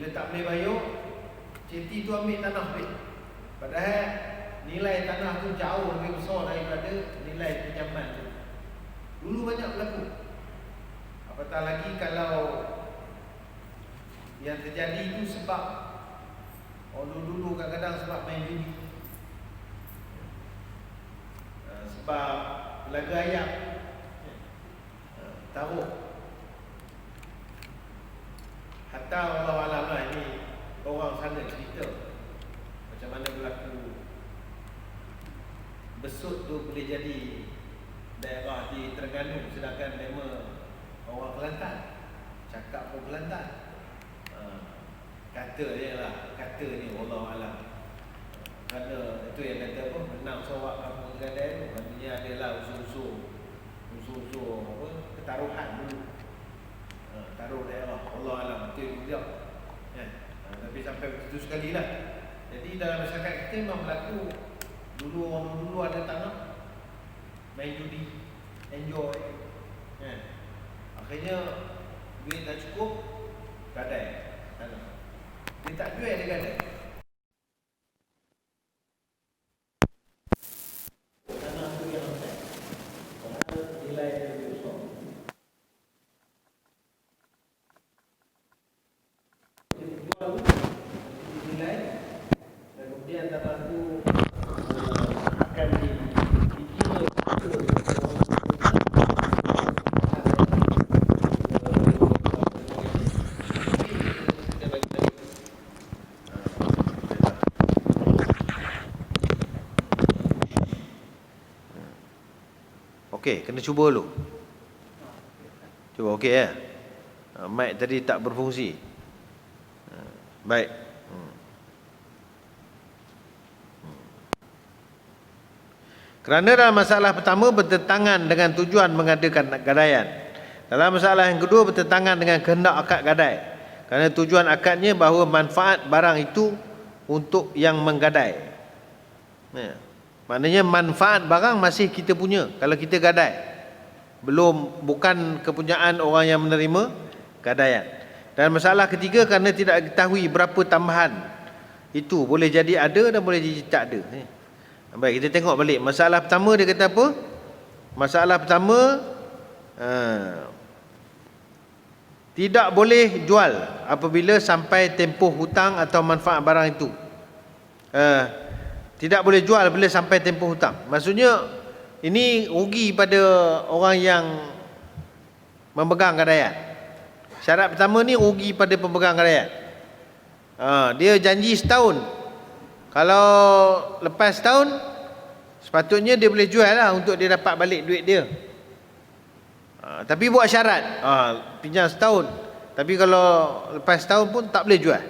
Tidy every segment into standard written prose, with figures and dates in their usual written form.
Bila tak boleh bayar, ceti tu ambil tanah balik. Padahal nilai tanah tu jauh lebih besar daripada nilai pinjaman tu. Dulu banyak berlaku. Apatah lagi kalau yang terjadi itu sebab dulu kadang-kadang sebab main judi, sebab laga ayam, taruh. Hatta Allah Alam lah, ini orang sana cerita macam mana berlaku besut tu boleh jadi daerah di Terengganu, sedangkan mereka orang Kelantan, cakap pun Kelantan. Kata dia lah, kata ni Allah Alam. Kerana itu yang kata apa, menang sorak kampung Gadai tu, maknanya adalah unsur-unsur apa, ketaruhan dulu. Taruh daerah, Allah Alam, betul juga. Tapi sampai begitu sekali lah. Jadi dalam masyarakat kita memang berlaku. Dulu orang dulu ada tanah, main judi, enjoy. Akhirnya duit tak cukup, gadai tanah. Dia tak jual, dia gadai. Tanah tu yang besar, padahal nilai dia lebih besar. Dia jual nilai, dan kemudian tanah tu akan dikira okey, kena cuba dulu. Cuba okey ya. Mic tadi tak berfungsi. Baik. Kerana dalam masalah pertama bertentangan dengan tujuan mengadakan gadaian. Dalam masalah yang kedua bertentangan dengan kehendak akad gadai. Kerana tujuan akadnya bahawa manfaat barang itu untuk yang menggadai. Maknanya manfaat barang masih kita punya kalau kita gadai. Bukan kepunyaan orang yang menerima gadaian. Dan masalah ketiga kerana tidak diketahui berapa tambahan itu, boleh jadi ada dan boleh jadi tak ada. Baik, kita tengok balik. Masalah pertama dia kata apa? Masalah pertama, tidak boleh jual apabila sampai tempoh hutang atau manfaat barang itu. Tidak boleh jual bila sampai tempoh hutang. Maksudnya ini rugi pada orang yang memegang gadaian. Syarat pertama ni rugi pada pemegang gadaian. Dia janji setahun. Kalau lepas setahun, sepatutnya dia boleh jual lah untuk dia dapat balik duit dia. Tapi buat syarat, pinjam setahun, tapi kalau lepas setahun pun tak boleh jual.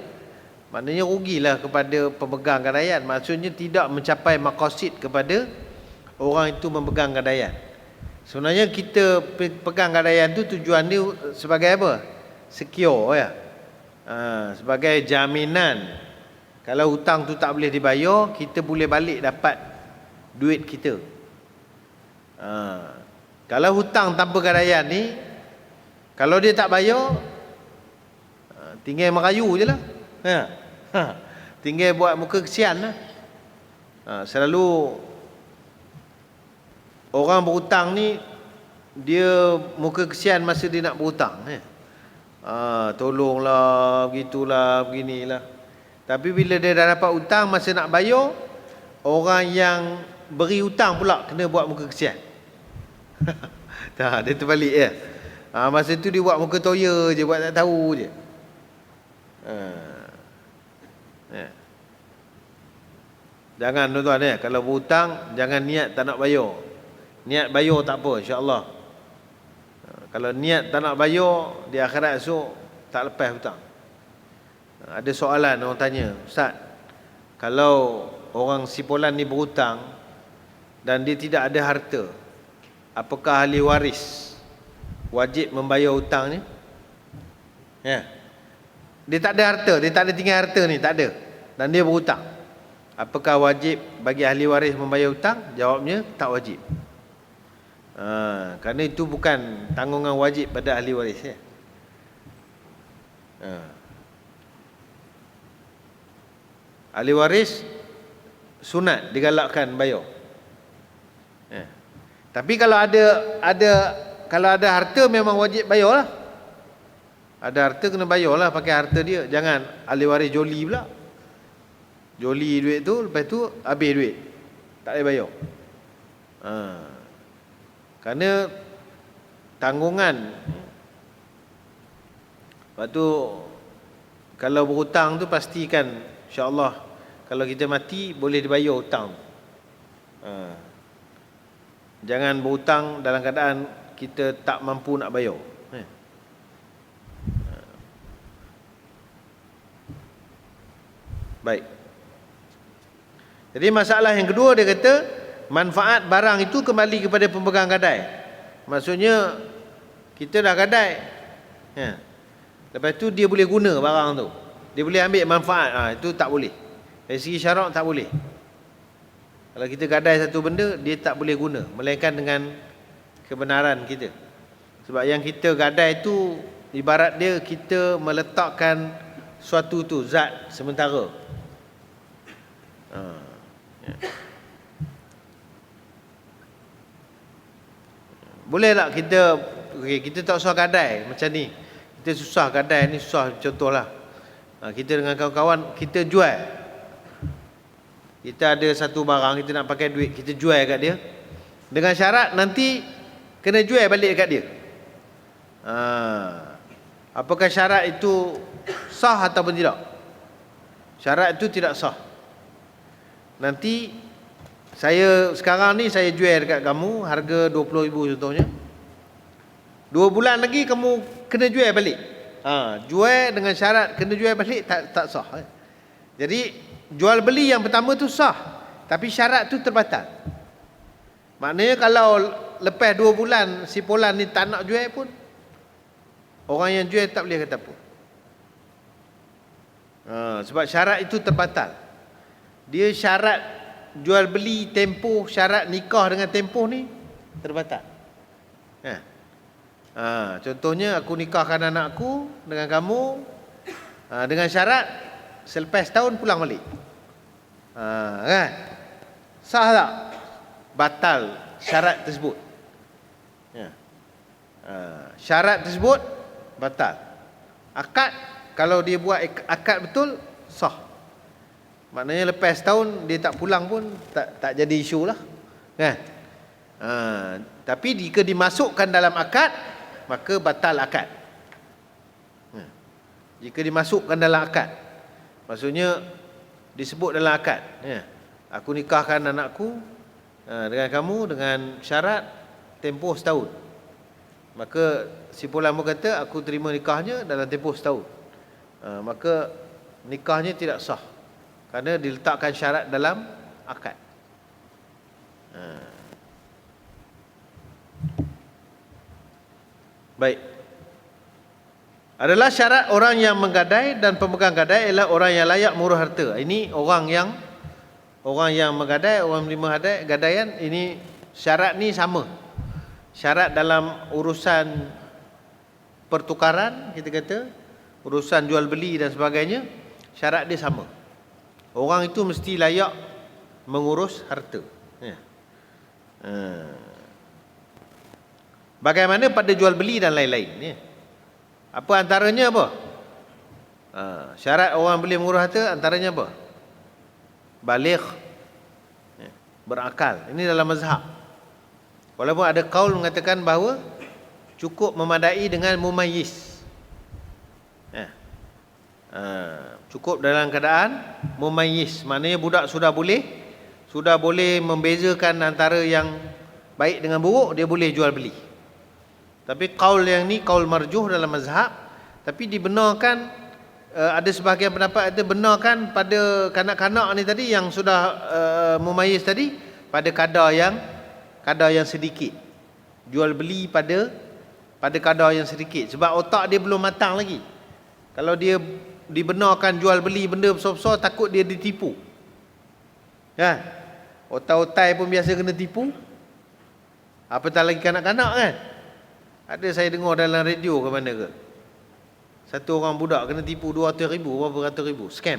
Maknanya rugilah kepada pemegang gadaian. Maksudnya tidak mencapai maqasid kepada orang itu memegang gadaian. Sebenarnya kita pegang gadaian tu tujuan dia sebagai apa? Secure ya. Sebagai jaminan. Kalau hutang tu tak boleh dibayar, kita boleh balik dapat duit kita. Kalau hutang tanpa gadaian ni, kalau dia tak bayar, tinggal merayu je lah. Tinggal buat muka kesian lah. Selalu orang berhutang ni, dia muka kesian masa dia nak berhutang. Tolonglah, begitulah, beginilah. Tapi bila dia dah dapat hutang, masa nak bayar, orang yang beri hutang pula kena buat muka kesian. Dia terbalik ya. Masa tu dia buat muka toya je, buat tak tahu je. Jangan tuan-tuan ya, kalau berhutang jangan niat tak nak bayar. Niat bayar tak apa, insya-Allah. Kalau niat tak nak bayar, di akhirat esok tak lepas hutang. Ada soalan orang tanya, Ustaz, kalau orang sipolan ni berhutang dan dia tidak ada harta, apakah ahli waris wajib membayar hutang ni? Ya. Dia tak ada harta, dia tak ada tinggal harta ni, tak ada. Dan dia berhutang. Apakah wajib bagi ahli waris membayar hutang? Jawabnya tak wajib. Kerana itu bukan tanggungan wajib pada ahli waris ya. Ahli waris sunat digalakkan bayar. Tapi kalau ada harta memang wajib bayar lah. Ada harta kena bayar lah, pakai harta dia. Jangan ahli waris joli pula. Joli duit tu, lepas tu habis duit. Tak boleh bayar. Kerana tanggungan. Lepas tu kalau berhutang tu pastikan insya-Allah kalau kita mati boleh dibayar hutang. Jangan berhutang dalam keadaan kita tak mampu nak bayar. Baik. Jadi masalah yang kedua dia kata manfaat barang itu kembali kepada pemegang gadai. Maksudnya kita dah gadai. Lepas tu dia boleh guna barang tu. Dia boleh ambil manfaat. Itu tak boleh. Dari segi syarak tak boleh. Kalau kita gadai satu benda, dia tak boleh guna. Melainkan dengan kebenaran kita. Sebab yang kita gadai tu, ibarat dia kita meletakkan suatu tu, zat sementara. Boleh tak kita tak usah gadai macam ni. Kita susah gadai ni, susah contohlah. Kita dengan kawan-kawan, kita jual. Kita ada satu barang, kita nak pakai duit, kita jual kat dia. Dengan syarat nanti kena jual balik dekat dia. Apakah syarat itu sah ataupun tidak? Syarat itu tidak sah. Nanti sekarang ni saya jual dekat kamu harga 20,000 contohnya. 2 bulan lagi kamu kena jual balik. Jual dengan syarat kena jual balik tak sah. Jadi jual beli yang pertama tu sah, tapi syarat tu terbatal. Maknanya kalau lepas 2 bulan si Polan ni tak nak jual pun, orang yang jual tak boleh kata apa. Sebab syarat itu terbatal. Dia syarat jual beli tempoh, syarat nikah dengan tempoh ni terbatal. Contohnya aku nikahkan anakku dengan kamu dengan syarat selepas tahun pulang balik. Kan? Sah tak? Batal syarat tersebut. Syarat tersebut batal. Akad, kalau dia buat akad betul, sah. Maknanya lepas tahun dia tak pulang pun tak jadi isu lah. Kan? Tapi jika dimasukkan dalam akad, maka batal akad. Jika dimasukkan dalam akad, maksudnya disebut dalam akad, aku nikahkan anakku dengan kamu dengan syarat tempoh setahun. Maka si Polan pun kata aku terima nikahnya dalam tempoh setahun. Maka nikahnya tidak sah kerana diletakkan syarat dalam akad. Baik. Adalah syarat orang yang menggadai dan pemegang gadai ialah orang yang layak mengurus harta. Ini orang yang menggadai, orang menerima gadaian, ini syarat ni sama. Syarat dalam urusan pertukaran, kita kata, urusan jual beli dan sebagainya, syarat dia sama. Orang itu mesti layak mengurus harta. Bagaimana pada jual beli dan lain-lain. Apa antaranya apa? Syarat orang boleh mengurus harta antaranya apa? Baligh, berakal. Ini dalam mazhab. Walaupun ada kaul mengatakan bahawa cukup memadai dengan mumayyiz. Cukup dalam keadaan mumayyiz. Maknanya budak sudah boleh membezakan antara yang baik dengan buruk, dia boleh jual beli. Tapi kaul yang ni kaul marjuh dalam mazhab, tapi dibenarkan, ada sebahagian pendapat ada benarkan pada kanak-kanak ni tadi yang sudah mumayyiz tadi, pada kadar yang sedikit. Jual beli pada kadar yang sedikit sebab otak dia belum matang lagi. Kalau dia dibenarkan jual beli benda besar-besar, takut dia ditipu. Kan? Otai-otai pun biasa kena tipu, apatah lagi kanak-kanak kan. Ada saya dengar dalam radio ke mana ke, satu orang budak kena tipu 200,000, berapa ratus ribu, scam.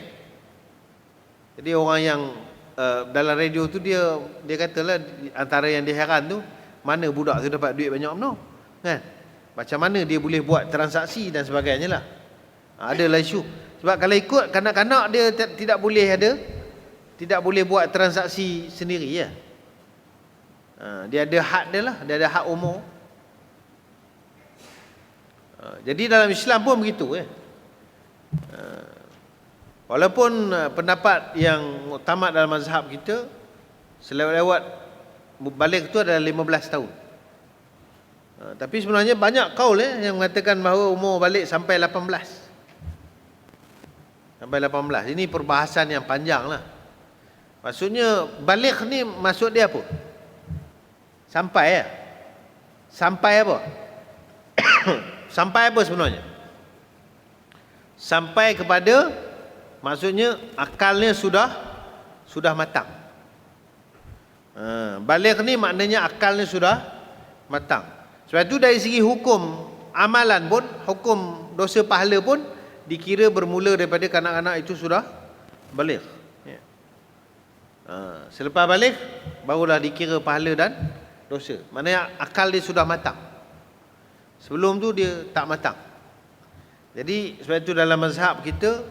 Jadi orang yang dalam radio tu dia katalah antara yang dia heran tu, mana budak tu dapat duit banyak mana, kan? Macam mana dia boleh buat transaksi dan sebagainya lah. Adalah isu. Sebab kalau ikut kanak-kanak dia tidak boleh buat transaksi sendiri ya. Dia ada had dia lah, dia ada hak umur. Jadi dalam Islam pun begitu ya. Walaupun pendapat yang muktamad dalam mazhab kita selewat-lewat balik tu adalah 15 tahun. Tapi sebenarnya banyak kaul yang mengatakan bahawa umur balik sampai 18. Sampai 18. Ini perbahasan yang panjang lah. Maksudnya balik ni maksud dia apa? Sampai ya? Sampai apa? Sampai apa sebenarnya? Sampai kepada, maksudnya akalnya sudah matang. Balik ni maknanya akalnya sudah matang. Sebab itu dari segi hukum amalan pun, hukum dosa pahala pun dikira bermula daripada kanak-kanak itu sudah balik. Selepas balik barulah dikira pahala dan dosa. Maknanya akal dia sudah matang. Sebelum tu dia tak matang. Jadi sebab itu dalam mazhab kita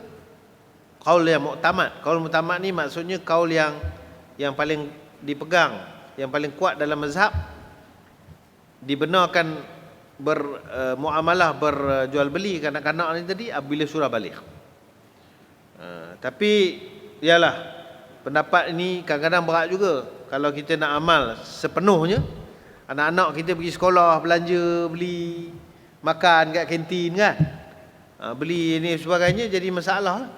kaul yang muktamad. Kaul muktamad ni maksudnya kaul yang paling dipegang, yang paling kuat dalam mazhab, dibenarkan bermuamalah, berjual beli kanak-kanak ni tadi apabila surah balik. Tapi ialah pendapat ini kadang-kadang berat juga kalau kita nak amal sepenuhnya. Anak-anak kita pergi sekolah, belanja, beli makan kat kantin kan, beli ni sebagainya, jadi masalah.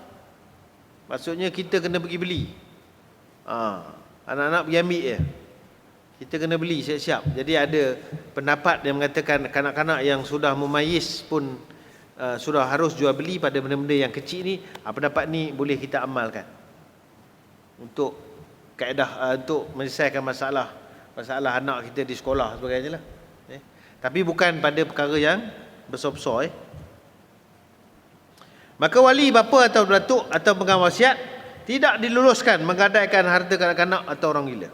Maksudnya kita kena pergi beli. Anak-anak pergi ambil je, kita kena beli siap-siap. Jadi ada pendapat yang mengatakan kanak-kanak yang sudah memayis pun sudah harus jual beli pada benda-benda yang kecil ni. Pendapat ni boleh kita amalkan untuk kaedah, untuk menyelesaikan masalah anak kita di sekolah sebagainya lah. Tapi bukan pada perkara yang besar-besar. Maka wali bapa atau datuk atau pegang wasiat tidak diluluskan menggadaikan harta kanak-kanak atau orang gila.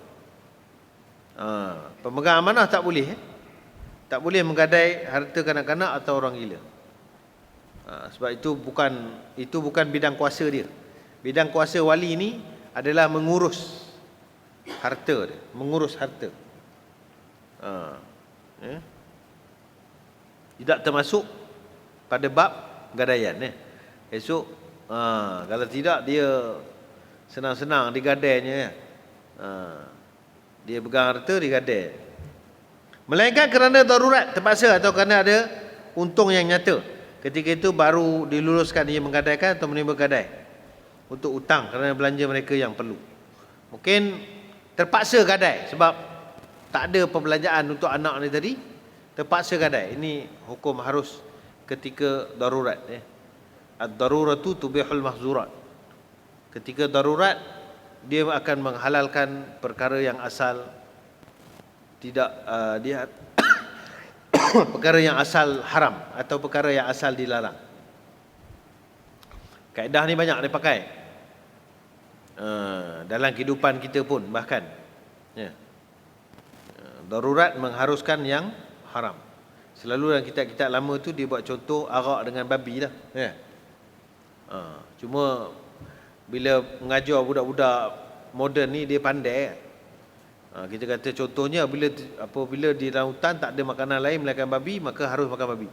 Pemegang amanah tak boleh. Tak boleh menggadai harta kanak-kanak atau orang gila. Sebab itu bukan bidang kuasa dia. Bidang kuasa wali ni adalah mengurus harta dia, mengurus harta. Tidak termasuk pada bab gadaian. Esok kalau tidak dia senang-senang digadainya. Dia pegang harta digadai. Melainkan kerana darurat terpaksa atau kerana ada untung yang nyata. Ketika itu baru diluluskan ia menggadaikan atau menerima gadai untuk hutang kerana belanja mereka yang perlu. Mungkin terpaksa gadai sebab tak ada perbelanjaan untuk anak ni tadi, terpaksa gadai. Ini hukum harus ketika darurat. Ad-daruratu tubihul mahzurat. Ketika darurat dia akan menghalalkan perkara yang asal tidak dia perkara yang asal haram atau perkara yang asal dilarang. Kaedah ni banyak dipakai dalam kehidupan kita pun bahkan. Darurat mengharuskan yang haram. Selalu dalam kitab-kitab lama tu dia buat contoh arak dengan babi lah. Cuma bila mengajar budak-budak moden ni dia pandai. Kita kata contohnya apabila di dalam hutan tak ada makanan lain melainkan babi, maka harus makan babi.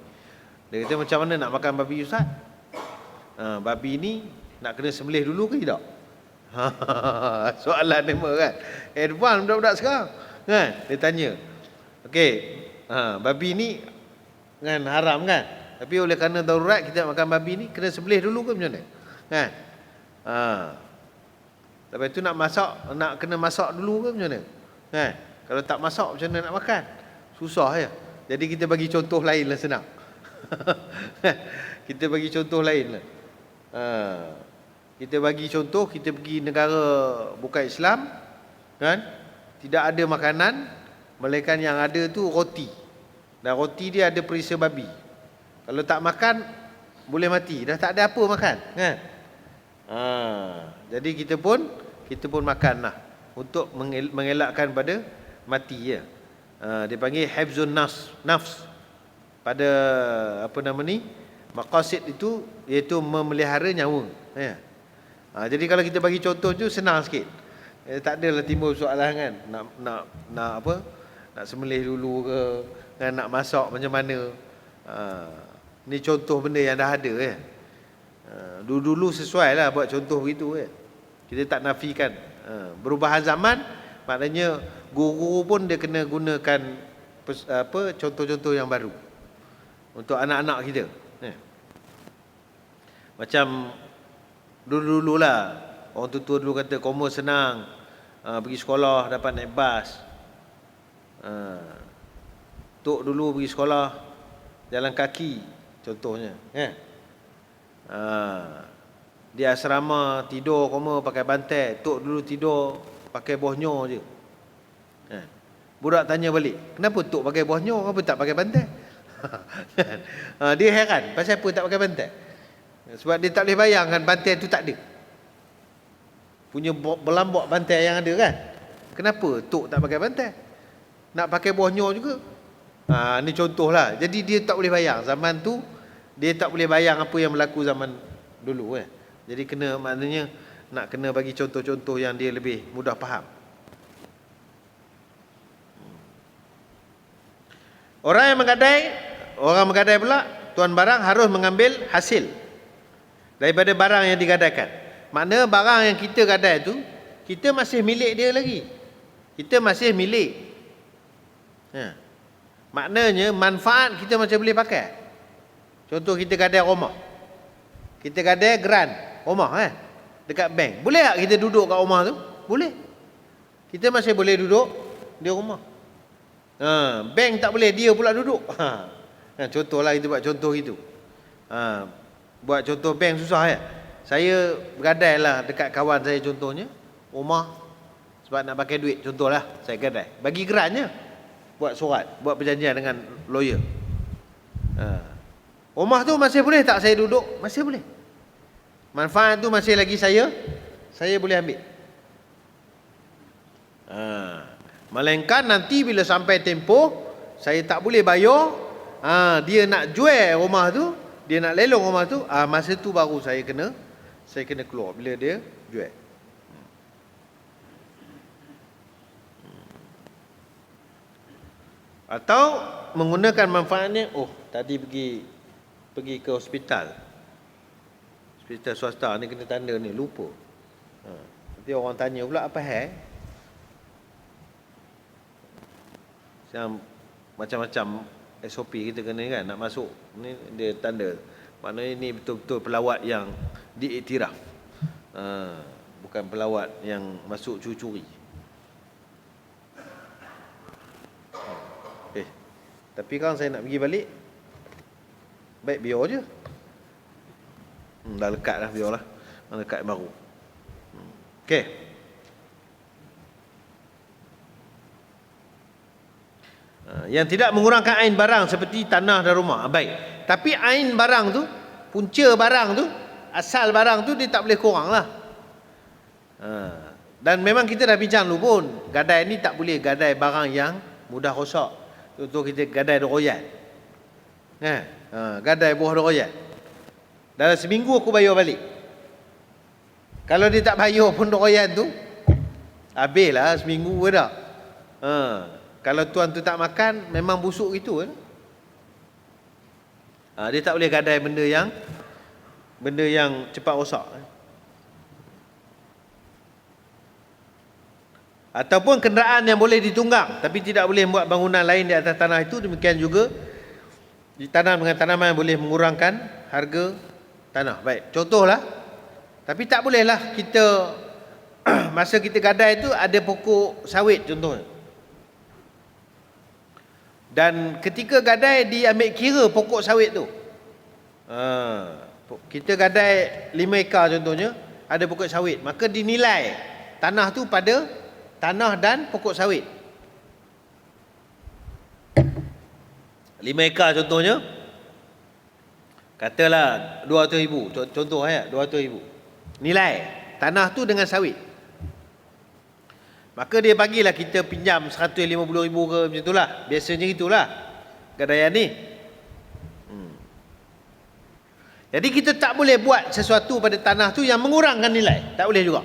Dia kata macam mana nak makan babi Ustaz? Babi ni nak kena sembelih dulu ke tidak? Soalan nama kan. Advance budak-budak sekarang kan, dia tanya. Okey, babi ni kan haram kan? Tapi oleh kerana darurat kita nak makan babi ni kena sembelih dulu ke macam mana? Kan? Lepas tu nak kena masak dulu ke macam mana? Kan? Kalau tak masak macam mana nak makan? Susah ya. Jadi kita bagi contoh lain lah, senang. Kita bagi contoh lain lah. Kita bagi contoh, kita pergi negara bukan Islam, kan? Tidak ada makanan, melainkan yang ada tu roti. Dan roti dia ada perisa babi. Kalau tak makan boleh mati, dah tak ada apa makan, kan? Jadi kita pun makanlah untuk mengelakkan pada mati ya. Dia panggil hifzun nafs. Pada maqasid itu iaitu memelihara nyawa ya. Jadi kalau kita bagi contoh tu senang sikit. Tak adalah timbul soalan kan nak sembelih dulu ke, kan, nak masak macam mana. Ni contoh benda yang dah ada ya. Dulu sesuai lah buat contoh begitu ya. Kita tak nafikan. Perubahan zaman maknanya guru pun dia kena gunakan contoh-contoh yang baru untuk anak-anak kita ya. Macam dulu-dululah orang tua dulu kata koma senang, pergi sekolah dapat naik bas. Tok dulu pergi sekolah jalan kaki contohnya ya. Di asrama tidur koma pakai bantal. Tok dulu tidur pakai bohnyo je. Budak tanya balik, kenapa tok pakai bohnyo, kenapa tak pakai bantal? Dia heran pasal apa tak pakai bantal. Sebab dia tak boleh bayangkan bantal tu tak ada. Punya berlambak bantal yang ada kan. Kenapa tok tak pakai bantal? Nak pakai bohnyo juga. Ni contohlah. Jadi dia tak boleh bayang zaman tu, dia tak boleh bayang apa yang berlaku zaman dulu kan. Jadi maknanya nak kena bagi contoh-contoh yang dia lebih mudah faham. Orang menggadai pula, tuan barang harus mengambil hasil daripada barang yang digadaikan. Makna barang yang kita gadai tu, kita masih milik dia lagi. Kita masih milik. Maknanya manfaat kita macam boleh pakai. Contoh kita gadai rumah. Kita gadai geran rumah dekat bank. Boleh tak kita duduk kat rumah tu? Boleh. Kita masih boleh duduk di rumah. Bank tak boleh, dia pula duduk. Contohlah kita buat contoh itu. Buat contoh bank susah ya. Saya bergadai lah dekat kawan saya contohnya, rumah sebab nak pakai duit contohlah, saya gadai. Bagi gerannya, buat surat, buat perjanjian dengan lawyer. Rumah tu masih boleh tak saya duduk? Masih boleh. Manfaat tu masih lagi saya boleh ambil. Melainkan nanti bila sampai tempoh saya tak boleh bayar, dia nak jual rumah tu, dia nak lelong rumah tu, masa tu baru saya kena keluar bila dia jual. Atau menggunakan manfaatnya, tadi pergi ke hospital swasta ni kena tanda ni, lupa. Nanti orang tanya pula apa macam-macam SOP kita kena kan, nak masuk ni dia tanda. Maknanya ni betul-betul pelawat yang diiktiraf, bukan pelawat yang masuk curi-curi. Tapi kan saya nak pergi balik, baik biar je. Dah lekat dah, biarlah. Lekat baru. Okey. Yang tidak mengurangkan ain barang seperti tanah dan rumah. Baik. Tapi ain barang tu, punca barang tu, asal barang tu dia tak boleh kurang lah. Dan memang kita dah bincang dulu pun, gadai ni tak boleh gadai barang yang mudah rosak. Contoh kita gadai doroyan. Gadai buah doroyan. Dalam seminggu aku bayar balik. Kalau dia tak bayar pun doroyan tu, habislah seminggu ke dah. Kalau tuan tu tak makan, memang busuk gitu kan. Dia tak boleh gadai benda yang cepat rosak. Ataupun kenderaan yang boleh ditunggang tapi tidak boleh membuat bangunan lain di atas tanah itu, demikian juga ditanam dengan tanaman yang boleh mengurangkan harga tanah. Baik, contohlah. Tapi tak bolehlah kita masa kita gadai tu ada pokok sawit contohnya. Dan ketika gadai diambil kira pokok sawit tu. Kita gadai 5 ekar contohnya, ada pokok sawit, maka dinilai tanah tu pada tanah dan pokok sawit. 5 ekar contohnya, katalah 200,000, contoh 200,000. nilai tanah tu dengan sawit. Maka dia bagilah kita pinjam 150,000 ke macam itulah. Biasanya itulah gadaian ni. Jadi kita tak boleh buat sesuatu pada tanah tu yang mengurangkan nilai. Tak boleh juga.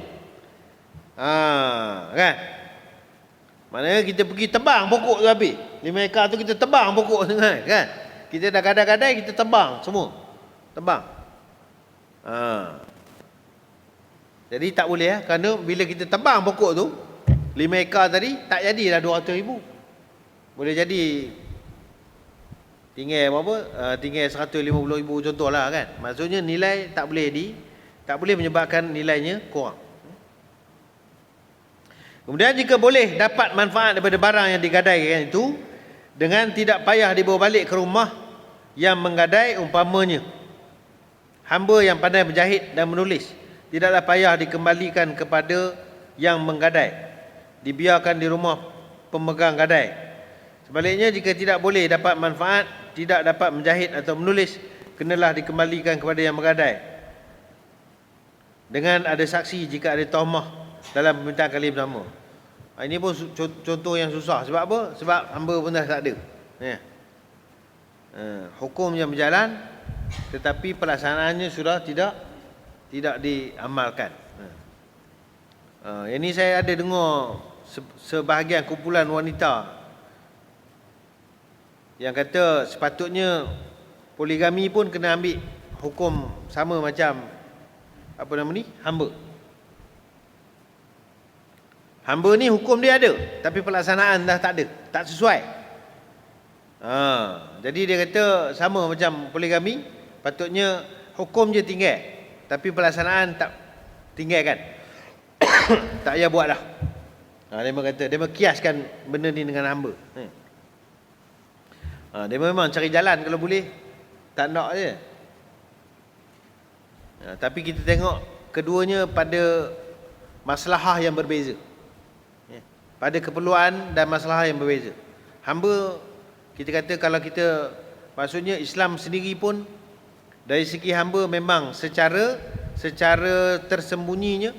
Kan? Maknanya kita pergi tebang pokok tu habis. 5 ekar tu kita tebang pokok tu kan? Kita dah gadai-gadai, kita tebang semua. Tebang. Jadi tak boleh kerana bila kita tebang pokok tu 5 ekar tadi tak jadilah 200,000. Boleh jadi tinggal berapa? Tinggal 150,000 contohlah kan. Maksudnya nilai tak boleh menyebabkan nilainya kurang. Kemudian jika boleh dapat manfaat daripada barang yang digadaikan itu dengan tidak payah dibawa balik ke rumah yang menggadai, umpamanya hamba yang pandai menjahit dan menulis, tidaklah payah dikembalikan kepada yang menggadai, dibiarkan di rumah pemegang gadai. Sebaliknya, jika tidak boleh dapat manfaat, tidak dapat menjahit atau menulis, kenalah dikembalikan kepada yang menggadai dengan ada saksi jika ada tuhmah dalam permintaan kali pertama. Ini pun contoh yang susah. Sebab apa? Sebab hamba pun dah tak ada. Hukum yang berjalan, tetapi pelaksanaannya sudah tidak diamalkan. Yang ini saya ada dengar sebahagian kumpulan wanita yang kata sepatutnya poligami pun kena ambil hukum sama macam hamba. Hamba ni hukum dia ada, tapi pelaksanaan dah tak ada, tak sesuai. Jadi dia kata sama macam poligami, patutnya hukum je tinggal, tapi pelaksanaan tak tinggalkan. Tak payah buat lah. Dia kata, dia kiaskan benda ni dengan hamba. Dia memang cari jalan kalau boleh, tak nak je. Tapi kita tengok keduanya pada maslahah yang berbeza, pada keperluan dan masalah yang berbeza. Hamba, kita kata kalau kita, maksudnya Islam sendiri pun dari segi hamba memang secara tersembunyinya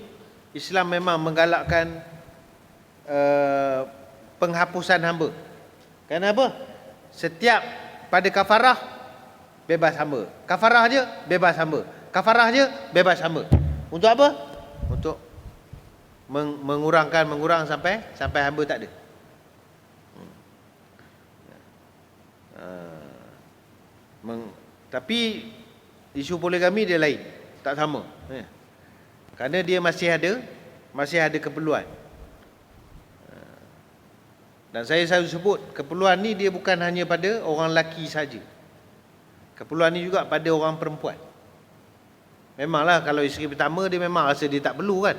Islam memang menggalakkan penghapusan hamba. Kenapa? Setiap pada kafarah bebas hamba, kafarah je bebas hamba, kafarah je bebas hamba. Untuk apa? Untuk mengurang sampai hamba tak ada. Tapi isu poligami dia lain, tak sama. Kerana dia masih ada keperluan. Dan saya selalu sebut keperluan ni dia bukan hanya pada orang lelaki saja. Keperluan ni juga pada orang perempuan. Memanglah kalau isteri pertama dia memang rasa dia tak perlu kan.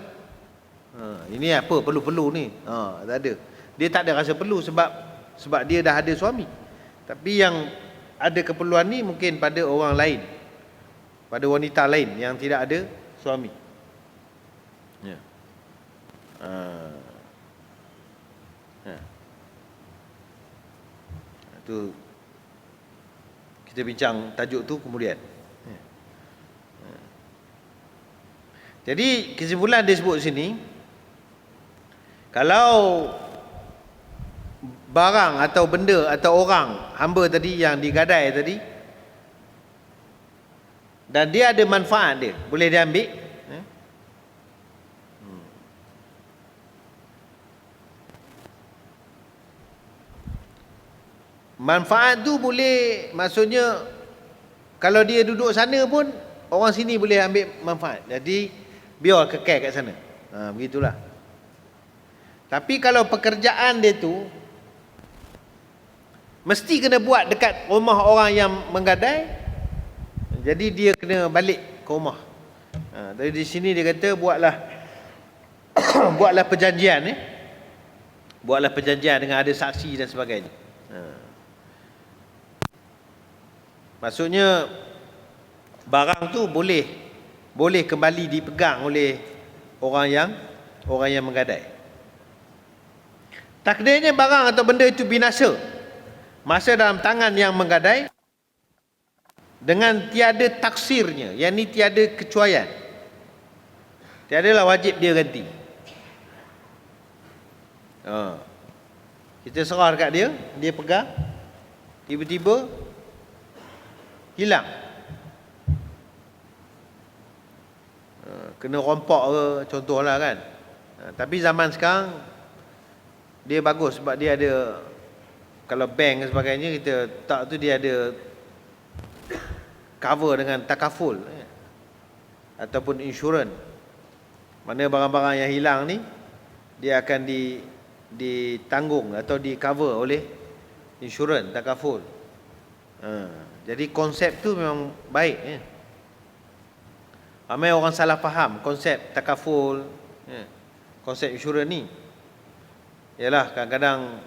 Ini apa perlu-perlu ni? Tak ada. Dia tak ada rasa perlu sebab dia dah ada suami. Tapi yang ada keperluan ni mungkin pada orang lain, pada wanita lain yang tidak ada suami. Itu kita bincang tajuk tu kemudian. Jadi kesimpulan dia sebut sini, kalau barang atau benda atau orang hamba tadi yang digadai tadi dan dia ada manfaat dia, boleh diambil. Manfaat tu boleh, maksudnya kalau dia duduk sana pun orang sini boleh ambil manfaat. Jadi biar kekal kat sana. Begitulah. Tapi kalau pekerjaan dia tu mesti kena buat dekat rumah orang yang menggadai, jadi dia kena balik ke rumah. Dari di sini dia kata buatlah buatlah perjanjian buatlah perjanjian dengan ada saksi dan sebagainya. Maksudnya barang tu boleh kembali dipegang oleh orang yang menggadai. Takdirnya barang atau benda itu binasa masa dalam tangan yang menggadai dengan tiada taksirnya, yakni tiada kecuaian. tiadalah wajib dia ganti. Kita serah dekat dia, dia pegang, tiba-tiba hilang. Kena rompak ke contohlah kan. Tapi zaman sekarang dia bagus sebab dia ada, kalau bank dan sebagainya kita tak tu dia ada cover dengan takaful ataupun insurans. Mana barang-barang yang hilang ni dia akan ditanggung atau di cover oleh insurans takaful. Jadi konsep tu memang baik ya. Ramai orang salah faham konsep takaful, konsep insurans ni. Yalah, kadang-kadang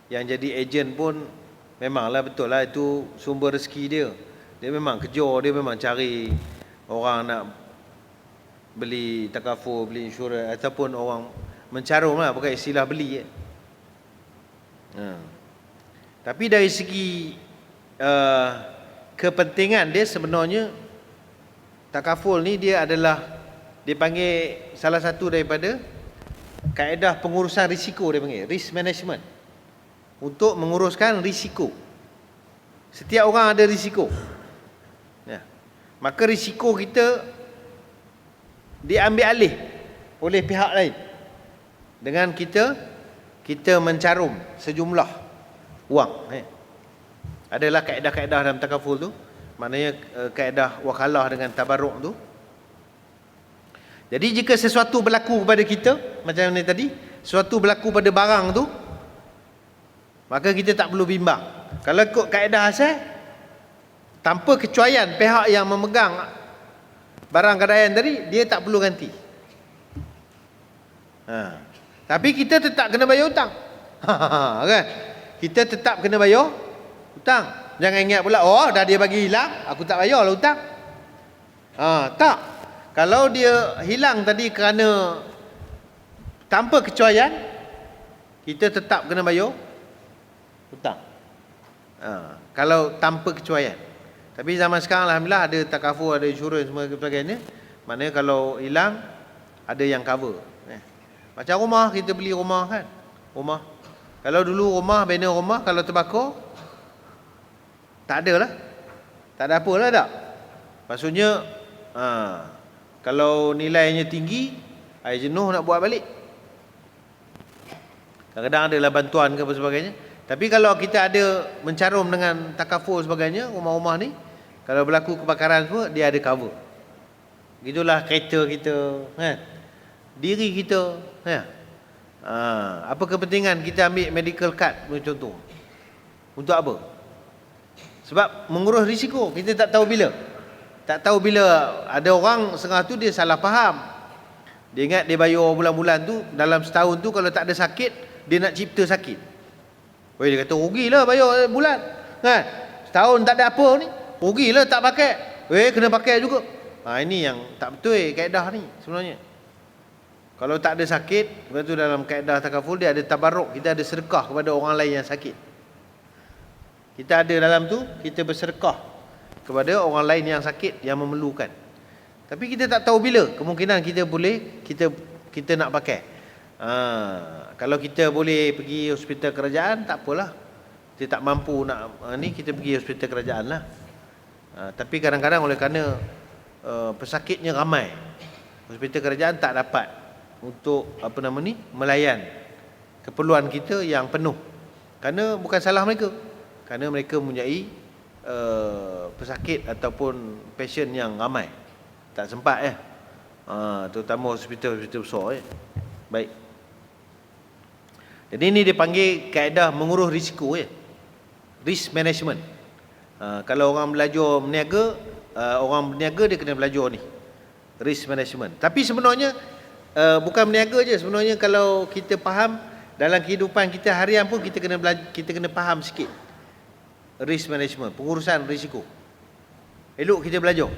yang jadi ejen pun memanglah betul lah itu sumber rezeki dia. Dia memang kejar, dia memang cari orang nak beli takaful, beli insurans, ataupun orang mencarum lah, bukan istilah beli Tapi dari segi kepentingan dia sebenarnya takaful ni dia adalah dipanggil salah satu daripada kaedah pengurusan risiko, dia panggil risk management, untuk menguruskan risiko. Setiap orang ada risiko maka risiko kita diambil alih oleh pihak lain dengan kita mencarum sejumlah wang. Adalah kaedah-kaedah dalam takaful tu, maknanya kaedah wakalah dengan tabarruk tu. Jadi jika sesuatu berlaku kepada kita, macam ni tadi, sesuatu berlaku pada barang tu, maka kita tak perlu bimbang. Kalau ikut kaedah asal, tanpa kecuaian pihak yang memegang barang gadaian tadi, dia tak perlu ganti. Tapi kita tetap kena bayar hutang. Kan? Kita tetap kena bayar hutang. Jangan ingat pula, oh dah dia bagi hilang, aku tak bayar lah hutang. Tak. Kalau dia hilang tadi kerana tanpa kecuaian, kita tetap kena bayar hutang. Kalau tanpa kecuaian. Tapi zaman sekarang alhamdulillah ada takaful, ada insurans semua sebagainya. Maknanya kalau hilang ada yang cover. Macam rumah, kita beli rumah kan. Rumah. Kalau dulu rumah, banner rumah, kalau terbakar tak ada lah. Tak ada apa lah tak. Maksudnya kalau nilainya tinggi, air jenuh nak buat balik. Kadang-kadang adalah bantuan ke apa sebagainya. Tapi kalau kita ada mencarum dengan takaful sebagainya, rumah-rumah ni, kalau berlaku kebakaran semua, dia ada cover. Gitulah kereta kita, kan? Diri kita, kan? Apa kepentingan kita ambil medical card, contoh? Untuk apa? Sebab mengurus risiko, kita tak tahu bila. Tak tahu bila. Ada orang setengah tu dia salah faham. Dia ingat dia bayar bulan-bulan tu, dalam setahun tu kalau tak ada sakit, dia nak cipta sakit. Dia kata rugilah bayar bulan. Kan? Setahun tak ada apa ni, rugilah tak pakai. Kena pakai juga. Ini yang tak betul kaedah ni sebenarnya. Kalau tak ada sakit, lepas tu dalam kaedah takaful dia ada tabarruk, kita ada sedekah kepada orang lain yang sakit. Kita ada dalam tu, kita bersedekah kepada orang lain yang sakit, yang memerlukan. Tapi kita tak tahu bila kemungkinan kita boleh, kita nak pakai. Kalau kita boleh pergi hospital kerajaan, tak apalah. Kita tak mampu nak ni, kita pergi hospital kerajaan lah. Tapi kadang-kadang oleh kerana pesakitnya ramai, hospital kerajaan tak dapat untuk melayan keperluan kita yang penuh. Kerana bukan salah mereka, kerana mereka mempunyai pesakit ataupun pasien yang ramai, tak sempat terutama hospital-hospital besar. Baik. Jadi ini dipanggil kaedah mengurus risiko, risk management. Kalau orang belajar berniaga, orang berniaga dia kena belajar ni, risk management. Tapi sebenarnya bukan berniaga je, sebenarnya kalau kita faham dalam kehidupan kita harian pun kita kena faham sikit risk management, pengurusan risiko. Elok kita belajar.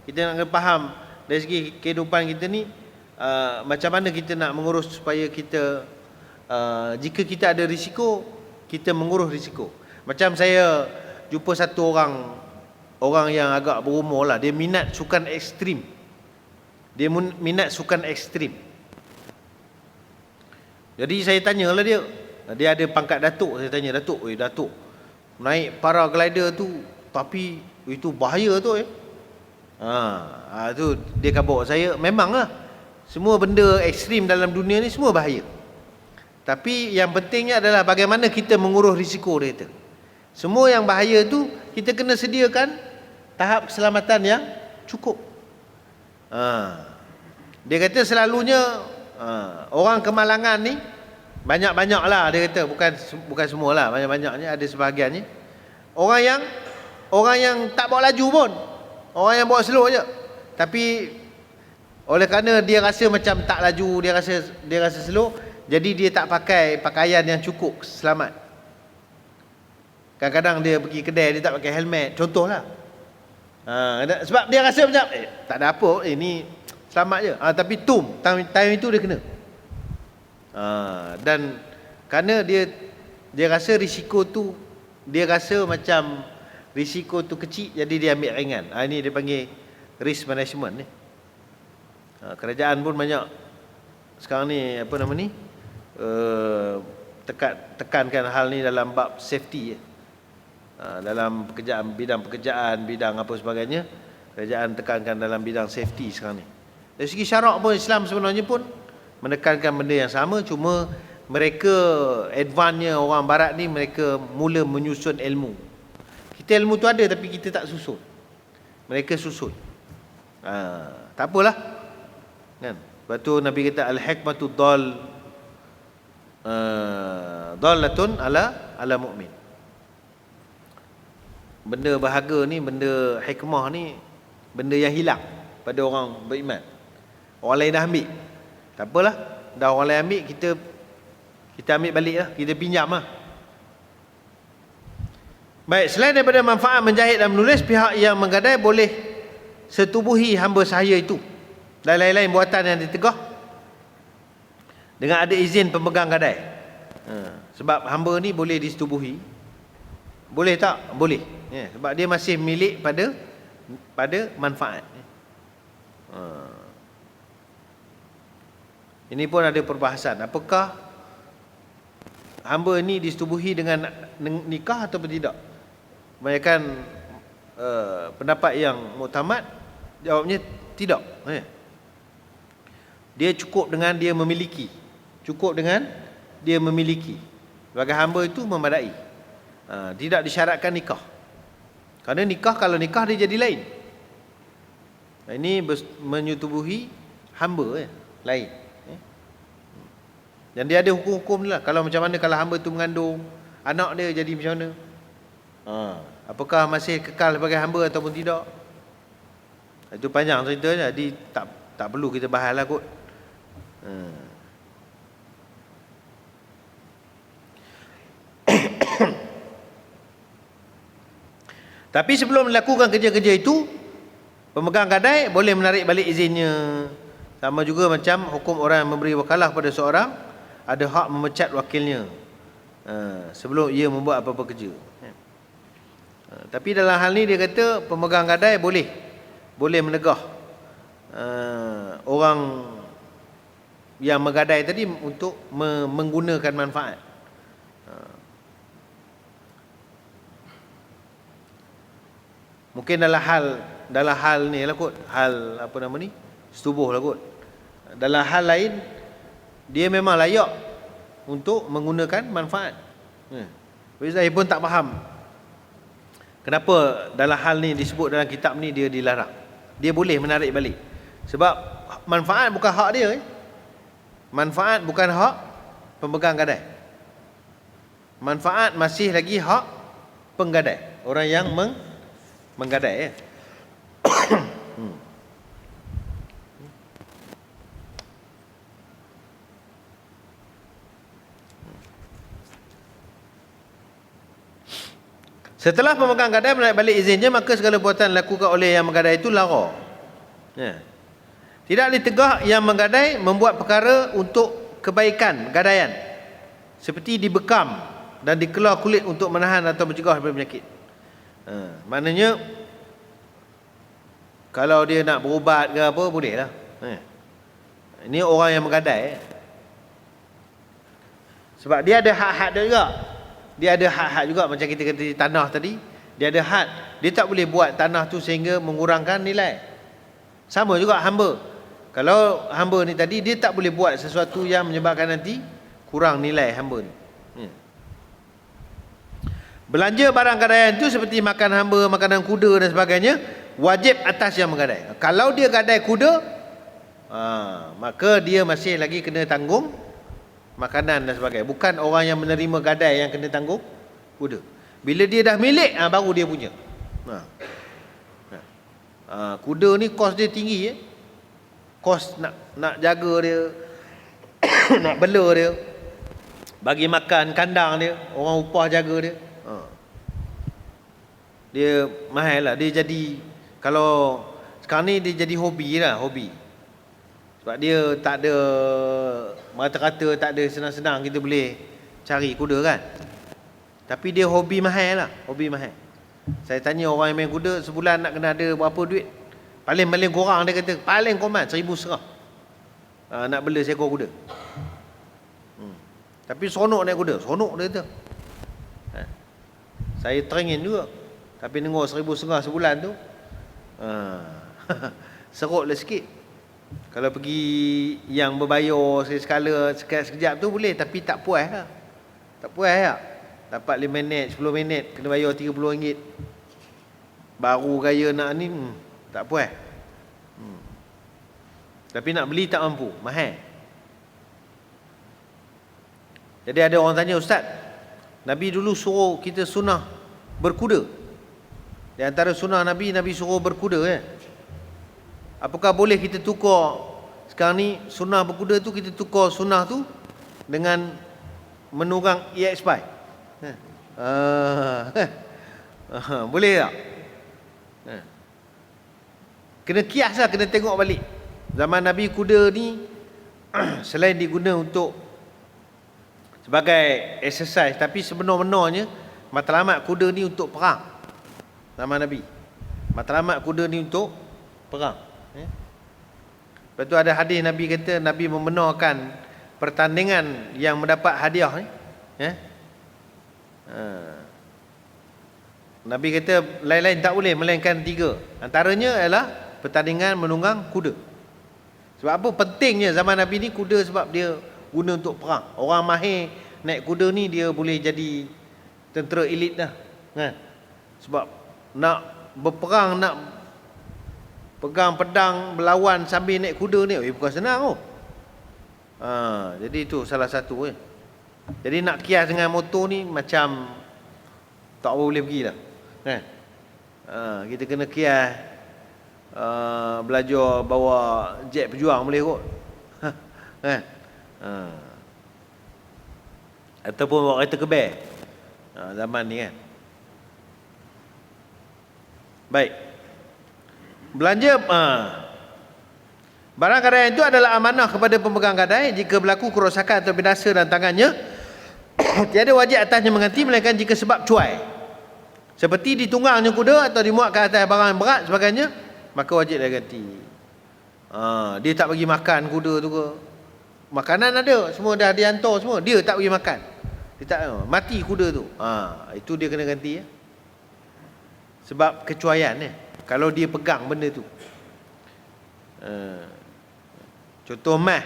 Kita nak kena faham dari segi kehidupan kita ni, macam mana kita nak mengurus supaya kita jika kita ada risiko, kita mengurus risiko. Macam saya jumpa satu orang yang agak berumur lah, dia minat sukan ekstrim. Dia minat sukan ekstrim. Jadi saya tanyalah dia. Dia ada pangkat datuk. Saya tanya, Datuk, Datuk, naik paraglider tu, tapi itu bahaya tu tu dia khabar saya. Memanglah, semua benda ekstrim dalam dunia ni semua bahaya. Tapi yang pentingnya adalah bagaimana kita mengurus risiko, dia kata. Semua yang bahaya tu kita kena sediakan tahap keselamatan yang cukup. Dia kata selalunya orang kemalangan ni banyak-banyak lah, dia kata, bukan semua lah, banyak-banyaknya, ada sebahagiannya orang yang tak bawa laju pun, orang yang bawa slow je, tapi oleh kerana dia rasa macam tak laju, dia rasa slow, jadi dia tak pakai pakaian yang cukup selamat. Kadang-kadang dia pergi kedai, dia tak pakai helmet, contohlah. Sebab dia rasa macam tak ada apa, ni selamat je. Tapi time itu dia kena. Dan kerana dia rasa risiko tu, dia rasa macam risiko tu kecil, jadi dia ambil ringan. Ini dia panggil risk management ni. Kerajaan pun banyak sekarang ni, apa nama ni, tekankan hal ni dalam bab safety. Dalam bidang pekerjaan, bidang apa sebagainya, kerajaan tekankan dalam bidang safety sekarang ni. Dari segi syarak pun Islam sebenarnya pun menekankan benda yang sama, cuma mereka advance-nya orang barat ni, mereka mula menyusun ilmu. Kita ilmu tu ada tapi kita tak susun. Mereka susun. Tak apalah. Kan? Lepas tu Nabi kata al-hikmatu dallatun ala mu'min. Benda berharga ni, benda hikmah ni, benda yang hilang pada orang beriman. Orang lain dah ambil, tak apalah, dah orang lain ambil, kita ambil balik lah, kita pinjam lah. Baik, selain daripada manfaat menjahit dan menulis, pihak yang menggadai boleh setubuhi hamba sahaya itu dan lain-lain buatan yang ditegah dengan ada izin pemegang gadai. Sebab hamba ni boleh disetubuhi. Boleh tak? Boleh. Sebab dia masih milik pada manfaat. Ini pun ada perbahasan. Apakah hamba ni disetubuhi dengan nikah atau tidak? Kebanyakan pendapat yang muktamad, jawabnya tidak. Dia cukup dengan dia memiliki. Sebagai hamba itu memadai. Tidak disyaratkan nikah. Kerana nikah, kalau nikah dia jadi lain. Ini menyetubuhi hamba lain. Dan dia ada hukum-hukum lah. Kalau macam mana kalau hamba tu mengandung, anak dia jadi macam mana? Apakah masih kekal sebagai hamba ataupun tidak? Itu panjang ceritanya. Jadi tak perlu kita bahas lah kot. Tapi sebelum melakukan kerja-kerja itu, pemegang gadai boleh menarik balik izinnya. Sama juga macam hukum orang yang memberi wakalah pada seorang, ada hak memecat wakilnya sebelum ia membuat apa-apa kerja. Tapi dalam hal ni dia kata pemegang gadai boleh menegah orang yang menggadai tadi untuk menggunakan manfaat. Mungkin dalam hal ni lah kot, hal apa nama ni, setubuh lah kot. Dalam hal lain dia memang layak untuk menggunakan manfaat. Tapi saya pun tak faham kenapa dalam hal ni disebut dalam kitab ni dia dilarang. Dia boleh menarik balik. Sebab manfaat bukan hak dia. Manfaat bukan hak pemegang gadai. Manfaat masih lagi hak penggadai, orang yang menggadai. Setelah pemegang gadai menarik balik izinnya, maka segala perbuatan dilakukan oleh yang menggadai itu lara. Tidak ditegah yang menggadai membuat perkara untuk kebaikan gadaian, seperti dibekam dan dikeluar kulit untuk menahan atau mencegah daripada penyakit. Maknanya kalau dia nak berubat ke apa, boleh lah. Ini orang yang menggadai. Sebab dia ada hak-hak dia juga. Dia ada hak-hak juga macam kita kata di tanah tadi. Dia ada hak. Dia tak boleh buat tanah tu sehingga mengurangkan nilai. Sama juga hamba. Kalau hamba ni tadi, dia tak boleh buat sesuatu yang menyebabkan nanti kurang nilai hamba ni. Belanja barang gadaian tu seperti makan hamba, makanan kuda dan sebagainya, wajib atas yang menggadai. Kalau dia gadai kuda, maka dia masih lagi kena tanggung makanan dan sebagainya. Bukan orang yang menerima gadai yang kena tanggung kuda. Bila dia dah milik, baru dia punya. Kuda ni kos dia tinggi. Kos nak jaga dia, nak bela dia, bagi makan kandang dia, orang upah jaga dia. Dia mahal lah. Dia jadi, kalau sekarang ni dia jadi hobi lah, hobi. Sebab dia tak ada rata-rata, tak ada senang-senang kita boleh cari kuda kan. Tapi dia hobi mahal lah, hobi mahal. Saya tanya orang yang main kuda, sebulan nak kena ada berapa duit? Paling kurang dia kata, paling komat 1,000 serah. Nak bela seekor kuda. Tapi seronok naik kuda, seronok dia kata. Saya teringin juga. Tapi tengok 1,000 serah sebulan tu, serut lah sikit. Kalau pergi yang berbayar sekala sekejap tu boleh, tapi tak puas lah. Tak puas lah. Dapat 5 minit, 10 minit, kena bayar RM30. Baru gaya nak ni, tak puas. Tapi nak beli tak mampu, mahal. Jadi ada orang tanya, Ustaz, Nabi dulu suruh kita sunnah berkuda. Di antara sunnah Nabi suruh berkuda kan. Apakah boleh kita tukar sekarang ni sunnah berkuda tu, kita tukar sunnah tu dengan menunggang EX5? Boleh tak? Kena kias lah, kena tengok balik. Zaman Nabi kuda ni selain diguna untuk sebagai exercise, tapi sebenar-benarnya matlamat kuda ni untuk perang. Zaman Nabi, matlamat kuda ni untuk perang. Lepas tu ada hadis Nabi kata, Nabi membenarkan pertandingan yang mendapat hadiah ni. Nabi kata lain-lain tak boleh melainkan 3. Antaranya ialah pertandingan menunggang kuda. Sebab apa pentingnya zaman Nabi ni kuda? Sebab dia guna untuk perang. Orang mahir naik kuda ni dia boleh jadi tentera elit dah kan? Sebab nak berperang, nak pegang pedang berlawan sambil naik kuda ni, bukan senang. Jadi itu salah satu. Jadi nak kias dengan motor ni macam tak boleh pergi lah kan? Kita kena kias belajar bawa jet pejuang boleh kot kan? Ataupun bawa kereta kebel zaman ni kan. Baik. Belanja barang gadaian itu adalah amanah kepada pemegang gadai. Jika berlaku kerosakan atau binasa dalam tangannya, tiada wajib atasnya mengganti, melainkan jika sebab cuai, seperti ditunggangnya kuda atau dimuat ke atas barang yang berat sebagainya, maka wajib dia ganti. Dia tak bagi makan kuda tu ke, makanan ada semua dah dihantar semua, dia tak bagi makan, dia tak, mati kuda tu, itu dia kena ganti ya. Sebab kecuaian kalau dia pegang benda tu. Contoh mas,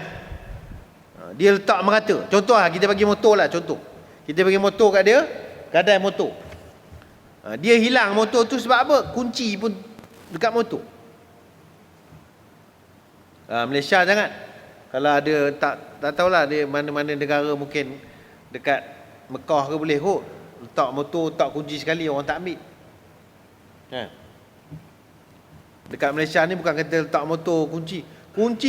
dia letak merata. Contoh lah, kita bagi motor lah, contoh kita bagi motor kat dia, gadai motor, dia hilang motor tu sebab apa? Kunci pun dekat motor. Malaysia jangan, kalau ada tak tahulah dia mana-mana negara, mungkin dekat Mekah ke boleh kot, letak motor, letak kunci sekali orang tak ambil. Dekat Malaysia ni bukan kata letak motor kunci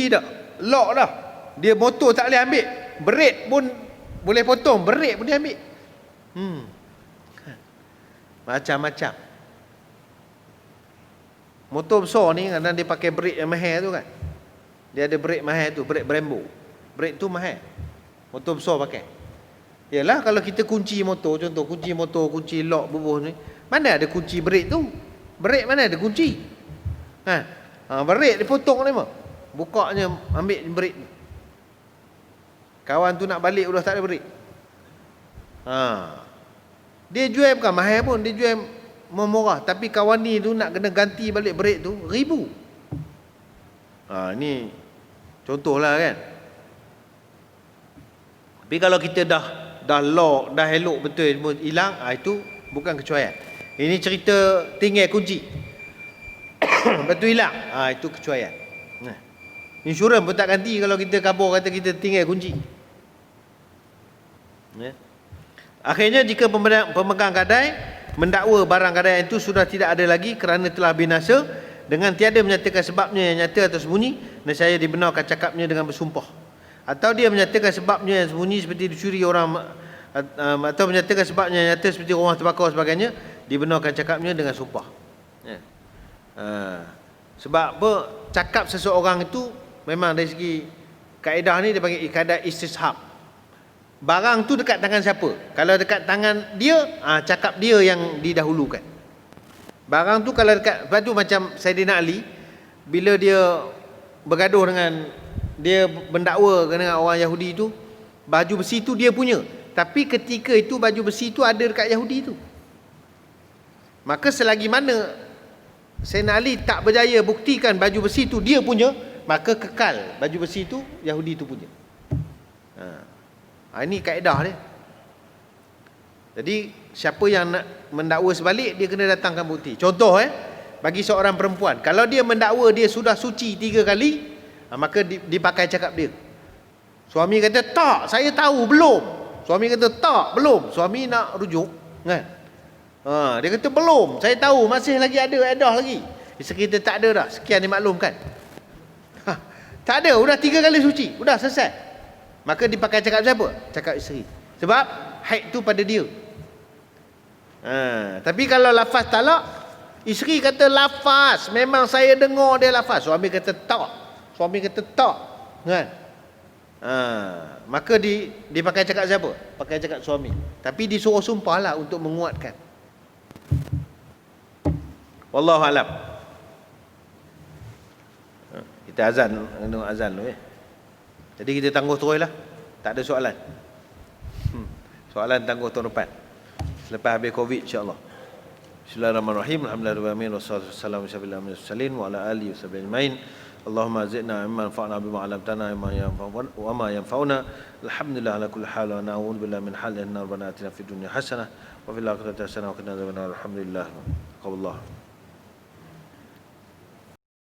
dah, lock dah, dia motor tak boleh ambil, brake pun boleh potong, brake pun dia ambil. Macam-macam. Motor besar ni kadang dia pakai brake yang mahal tu kan, dia ada brake mahal tu, brake Brembo, brake tu mahal, motor besar pakai. Yalah, kalau kita kunci motor, contoh kunci motor, kunci lock bubuh ni, mana ada kunci brake tu? Brake mana ada kunci? Brake dia potong ni mah. bukanya ambil berit. Kawan tu nak balik udah tak ada berit. Dia jual bukan mahal pun, dia jual murah, tapi kawan ni tu nak kena ganti balik berit tu 1,000. Ni contohlah kan. Tapi kalau kita dah lock, dah elok betul hilang, itu bukan kecuaian. Ini cerita tinggal kunci. Betul hilang, itu kecuaian. Insurans pun tak ganti kalau kita kabur kata kita tinggal kunci. Akhirnya jika pemegang gadai mendakwa barang gadaian itu sudah tidak ada lagi kerana telah binasa, dengan tiada menyatakan sebabnya yang nyata atau sembunyi, nescaya dibenarkan cakapnya dengan bersumpah. Atau dia menyatakan sebabnya yang sembunyi seperti dicuri orang, atau menyatakan sebabnya yang nyata seperti rumah terbakar sebagainya, dibenarkan cakapnya dengan sumpah. Sebab apa? Cakap seseorang itu memang dari segi kaedah ni dia panggil kaedah istishab. Barang tu dekat tangan siapa? Kalau dekat tangan dia, cakap dia yang didahulukan. Barang tu kalau dekat, lepas tu macam Saidina Ali, bila dia bergaduh dengan, dia mendakwa dengan orang Yahudi tu, baju besi tu dia punya. Tapi ketika itu baju besi tu ada dekat Yahudi tu. Maka selagi mana Saidina Ali tak berjaya buktikan baju besi tu dia punya, maka kekal baju besi tu Yahudi tu punya. Ini kaedah dia. Jadi siapa yang nak mendakwa sebalik, dia kena datangkan bukti. Contoh bagi seorang perempuan, kalau dia mendakwa dia sudah suci 3 kali, maka dipakai cakap dia. Suami kata tak, saya tahu belum. Suami kata tak, belum. Suami nak rujuk kan. Dia kata belum, saya tahu, masih lagi ada edah lagi. Isteri kita tak ada dah, sekian dimaklumkan. Tak ada, sudah 3 kali suci, sudah selesai. Maka dipakai cakap siapa? Cakap isteri. Sebab haid tu pada dia. Tapi kalau lafaz talak, isteri kata lafaz, memang saya dengar dia lafaz. Suami kata tak. Suami kata tak. Kan? Maka dipakai cakap siapa? Pakai cakap suami. Tapi disuruh sumpah lah untuk menguatkan. Wallahu alam. Kita azan, tengok azan dulu Jadi kita tangguh terus lah. Tak ada soalan. Soalan tangguh tahun depan. Selepas habis Covid insya-Allah. Bismillahirrahmanirrahim. Alhamdulillahirabbil alamin wassalatu wassalamu ala mursalin wa ala alihi washabbihi ajmain. Allahumma zidna ilman yanfa'una bima 'allamtana wa ma yanfa'una. Alhamdulillah ala kulli hal wa na'udzu billahi min halin nar. Rabbana atina fid dunya hasanah wa fil akhirati hasanah wa qina adzabannar. Alhamdulillah. Qaulullah.